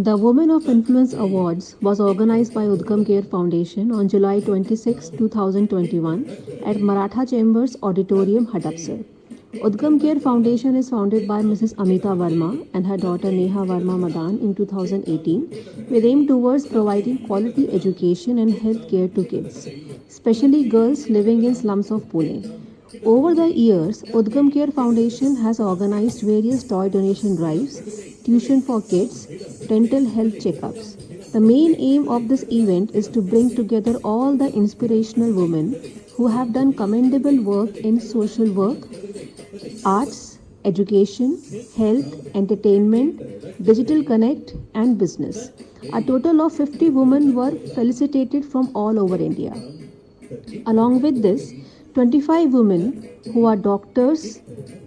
The Women of Influence Awards was organized by Udgam Care Foundation on July 26, 2021 at Maratha Chambers Auditorium, Hadapsar. Udgam Care Foundation is founded by Mrs. Amita Verma and her daughter Neha Verma Madan in 2018 with aim towards providing quality education and health care to kids, especially girls living in slums of Pune. Over the years, Udgam Care Foundation has organized various toy donation drives, tuition for kids, dental health checkups. The main aim of this event is to bring together all the inspirational women who have done commendable work in social work, arts, education, health, entertainment, digital connect, and business. A total of 50 women were felicitated from all over India. Along with this, 25 women who are doctors,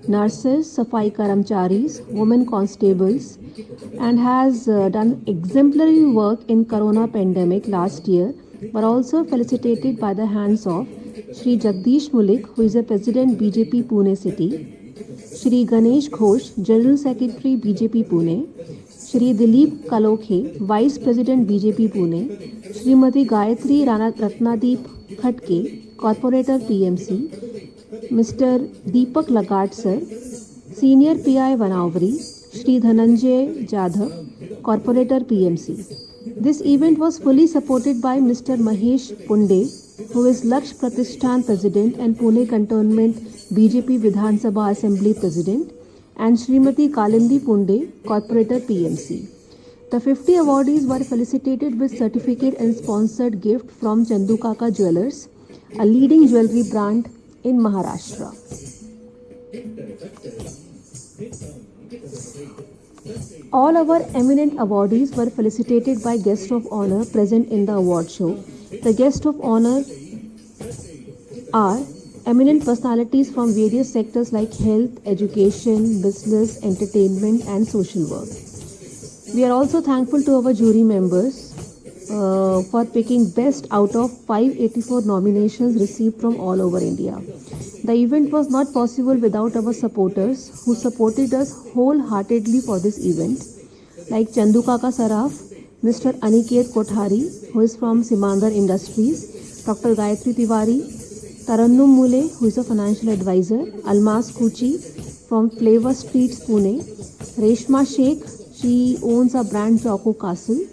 nurses, Safai Karamcharis, women constables, and has done exemplary work in Corona pandemic last year were also felicitated by the hands of Shri Jagdish Mulik, who is a President BJP Pune City, Shri Ganesh Ghosh, General Secretary BJP Pune, Shri Dilip Kalokhe, Vice President BJP Pune, Srimati Gayatri Ratnadeep Khatke, Corporator PMC, Mr. Deepak Lagat Sir, Senior PI Vanavri, Shri Dhananjay Jadhav, Corporator PMC. This event was fully supported by Mr. Mahesh Punde, who is Laksh Pratishthan President and Pune Cantonment BJP Vidhan Sabha Assembly President, and Srimati Kalindi Punde, Corporator PMC. The 50 awardees were felicitated with certificate and sponsored gift from Chandu Kaka Jewellers, a leading jewelry brand in Maharashtra. All our eminent awardees were felicitated by guests of honor present in the award show. The guests of honor are eminent personalities from various sectors like health, education, business, entertainment, and social work. We are also thankful to our jury members for picking best out of 584 nominations received from all over India. The event was not possible without our supporters who supported us wholeheartedly for this event, like Chandu Kaka Saraf, Mr. Aniket Kothari, who is from Simandar Industries, Dr. Gayatri Tiwari, Tarannum Mule, who is a financial advisor, Almas Kuchi from Flavor Streets, Pune, Reshma Sheikh, she owns a brand Choco Castle,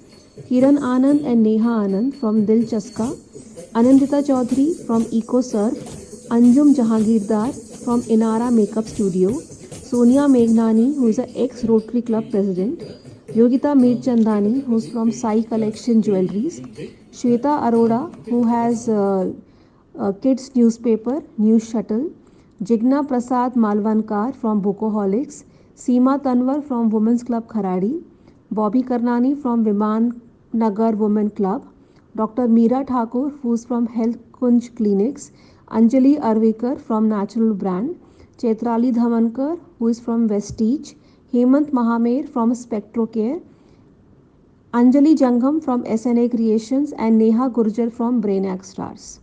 Kiran Anand and Neha Anand from Dil Chaska, Anandita Chaudhary from Eco Surf, Anjum Jahagirdar from Inara Makeup Studio, Sonia Meghnani, who is an ex-Rotary Club President, Yogita Mirchandani, who is from Sai Collection Jewelries, Shweta Arora, who has a kids newspaper, News Shuttle, Jigna Prasad Malvankar from Bocoholics, Seema Tanwar from Women's Club Kharadi, Bobby Karnani from Viman Nagar Women Club, Dr. Meera Thakur, who is from Health Kunj Clinics, Anjali Arvikar from Natural Brand, Chetrali Dhamankar, who is from Vestige, Hemant Mahamer from Spectrocare, Anjali Jangham from SNA Creations, and Neha Gurjar from Brainac Stars.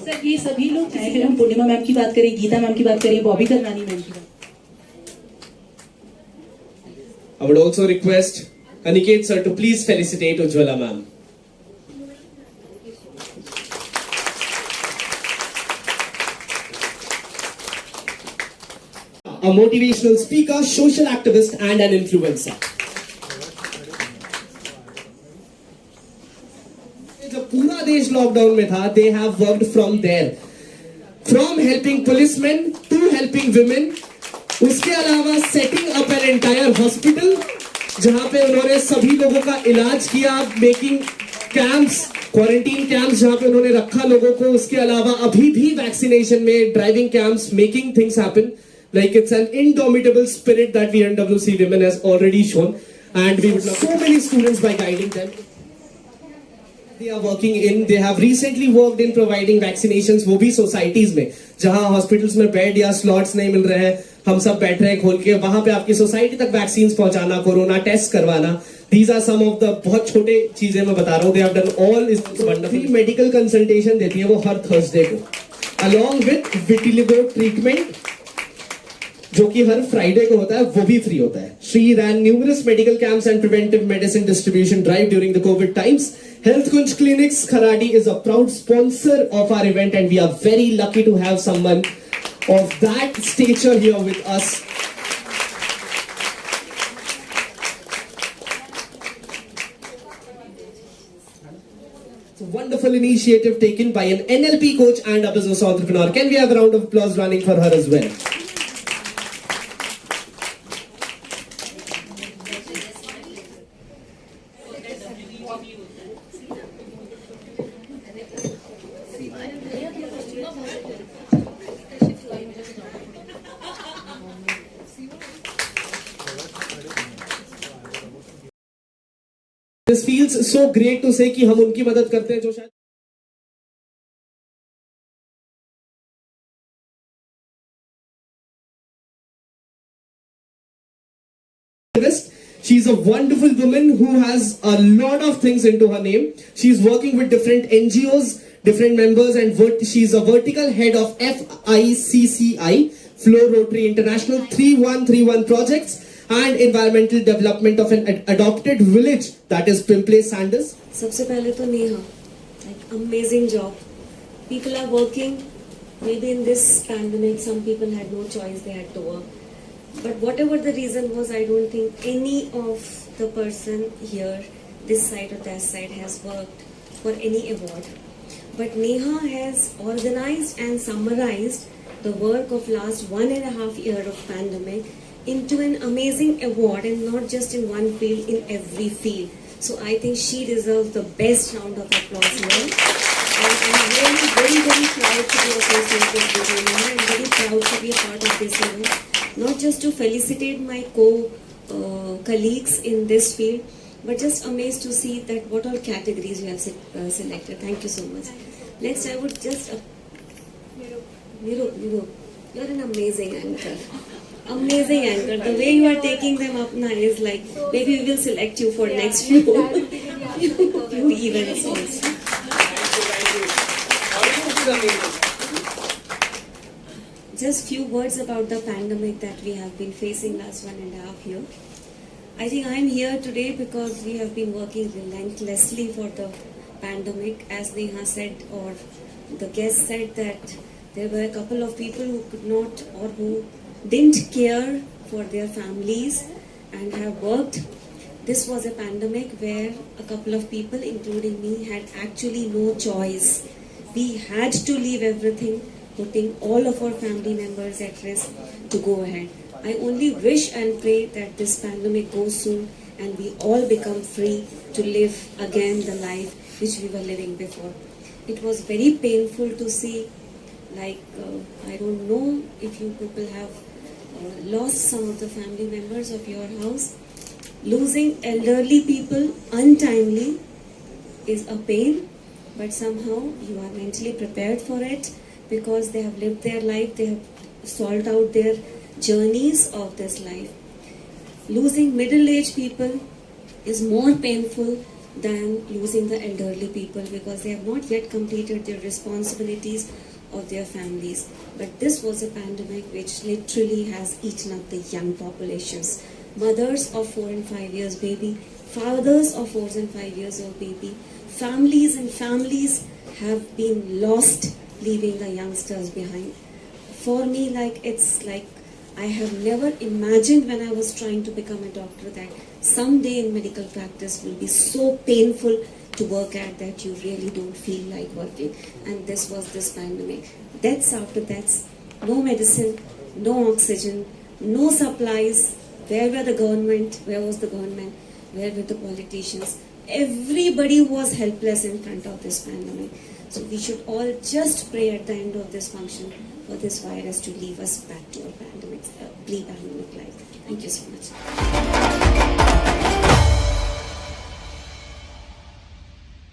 Sir ये सभी लोग चाहे फिर हम पूर्णिमा ma'am की बात करें, Gita ma'am की बात करें, बॉबी करनानी मैम की बात. I would also request Aniket sir to please felicitate Ujjwala ma'am. A motivational speaker, social activist and an influencer. जब पूरा देश लॉकडाउन में था, they have worked from there, from helping policemen to through helping women. उसके अलावा setting up an entire hospital जहां पे उन्होंने सभी लोगों का इलाज किया, making camps, क्वारंटीन कैंप्स जहां पे उन्होंने रखा लोगों को. उसके अलावा अभी भी वैक्सीनेशन में driving camps, making things happen. Like it's an indomitable spirit that VNWC Women has already shown, and we would love so many students by guiding them. They are working in. They have recently worked in providing vaccinations. वो भी societies में जहां hospitals में bed या slots नहीं मिल रहे हैं, हम सब बैठ रहे हैं खोल के, वहां पे आपकी society तक vaccines पहुंचाना, कोरोना टेस्ट करवाना. These are some of the बहुत छोटे चीजें मैं बता रहा हूँ. They have done all is wonderful. Medical consultation देती है वो हर Thursday को, along with vitiligo treatment जो कि हर फ्राइडे को होता है, वो भी फ्री होता है. She ran numerous medical camps and preventive medicine distribution drive during the COVID times. Health Kunj Clinics Kharadi is a proud sponsor of our event, and we are very lucky to have someone of that stature here with us. It's a wonderful initiative taken by an NLP coach and a business entrepreneur. Can we have a round of applause running for her as well? This feels so great to say कि हम उनकी मदद करते हैं जो शायद She's a wonderful woman who has a lot of things into her name. She's working with different NGOs, different members, and she's a vertical head of FICCI, Flow Rotary International 3131 projects and environmental development of an adopted village that is Pimple Sanders. सबसे पहले तो Neha, like amazing job. People are working. Maybe in this pandemic, some people had no choice; they had to work. But whatever the reason was, I don't think any of the person here, this side or that side, has worked for any award. But Neha has organized and summarized the work of last 1.5 years of pandemic into an amazing award, and not just in one field, in every field. So I think she deserves the best round of applause here. And I'm really very, very proud to be associated with Neha, and very proud to be a part of this event. Not just to felicitate my colleagues in this field, but just amazed to see that what all categories you have selected. Thank you so much. Next, I would just Nirup, you're an amazing anchor. Amazing anchor. The way you are taking them up now is like, maybe we will select you for next few events also. Just few words about the pandemic that we have been facing last 1.5 years. I think I am here today because we have been working relentlessly for the pandemic. As Neha said, or the guest said, that there were a couple of people who could not, or who didn't care for their families and have worked. This was a pandemic where a couple of people, including me, had actually no choice. We had to leave everything, putting all of our family members at risk to go ahead. I only wish and pray that this pandemic goes soon and we all become free to live again the life which we were living before. It was very painful to see, like, I don't know if you people have lost some of the family members of your house. Losing elderly people untimely is a pain, but somehow you are mentally prepared for it because they have lived their life, they have solved out their journeys of this life. Losing middle-aged people is more painful than losing the elderly people because they have not yet completed their responsibilities of their families. But this was a pandemic which literally has eaten up the young populations. Mothers of 4 and 5 years baby, fathers of 4 and 5 years old baby, families and families have been lost, leaving the youngsters behind. For me, it's like I have never imagined when I was trying to become a doctor that someday in medical practice will be so painful to work at that you really don't feel like working. And this was this pandemic. Deaths after deaths, no medicine, no oxygen, no supplies. Where were the government? Where was the government? Where were the politicians? Everybody was helpless in front of this pandemic. So we should all just pray at the end of this function for this virus to leave us back to our pre-pandemic life. Thank you so much.